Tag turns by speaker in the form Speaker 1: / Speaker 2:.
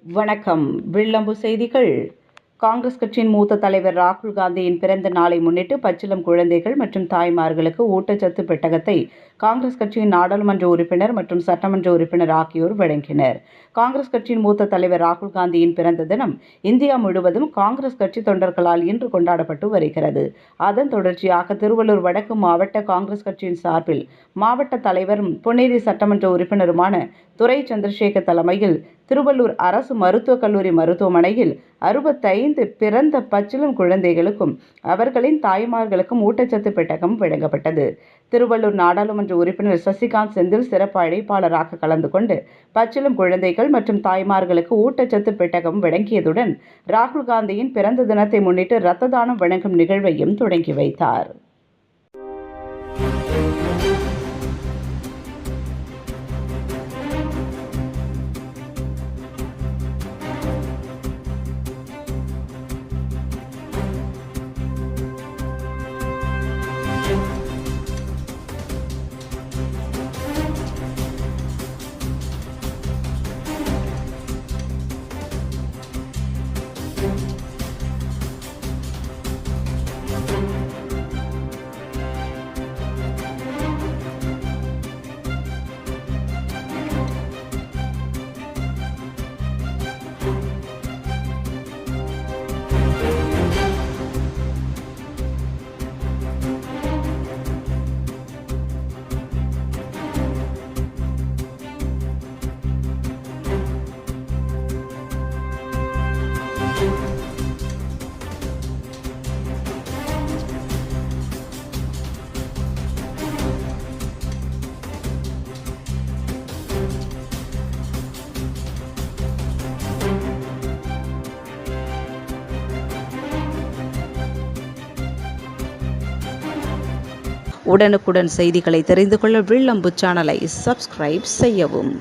Speaker 1: வணக்கம். வில்லம்பு செய்திகள். காங்கிரஸ் கட்சியின் மூத்த தலைவர் ராகுல் காந்தியின் பிறந்த நாளை முன்னிட்டு பச்சிளம் குழந்தைகள் மற்றும் தாய்மார்களுக்கு ஊட்டச்சத்து பெட்டகத்தை காங்கிரஸ் கட்சியின் நாடாளுமன்ற உறுப்பினர் மற்றும் சட்டமன்ற உறுப்பினர் ஆகியோர் வழங்கினர். காங்கிரஸ் கட்சியின் மூத்த தலைவர் ராகுல் காந்தியின் பிறந்த தினம் இந்தியா முழுவதும் காங்கிரஸ் கட்சி தொண்டர்களால் இன்று கொண்டாடப்பட்டு வருகிறது. அதன் தொடர்ச்சியாக திருவள்ளூர் வடக்கு மாவட்ட காங்கிரஸ் கட்சியின் சார்பில் மாவட்ட தலைவரும் பொன்னேரி சட்டமன்ற உறுப்பினருமான துரை சந்திரசேகர் தலைமையில் திருவள்ளூர் அரசு மருத்துவக் கல்லூரி மருத்துவமனையில் 65 பிறந்த பச்சிளம் குழந்தைகளுக்கும் அவர்களின் தாய்மார்களுக்கும் ஊட்டச்சத்து பெட்டகம் வழங்கப்பட்டது. திருவள்ளூர் நாடாளுமன்ற உறுப்பினர் சசிகாந்த் செந்தில் சிறப்பு அழைப்பாளராக கலந்து கொண்டு பச்சிளம் குழந்தைகள் மற்றும் தாய்மார்களுக்கு ஊட்டச்சத்து பெட்டகம் வழங்கியதுடன் ராகுல் காந்தியின் பிறந்த தினத்தை முன்னிட்டு இரத்த தானம் வழங்கும் நிகழ்வையும் தொடங்கி வைத்தார்.
Speaker 2: உடனுக்குடன் செய்திகளை தெரிந்து கொள்ள வில்லம்பு சேனலை சப்ஸ்கிரைப் செய்யவும்.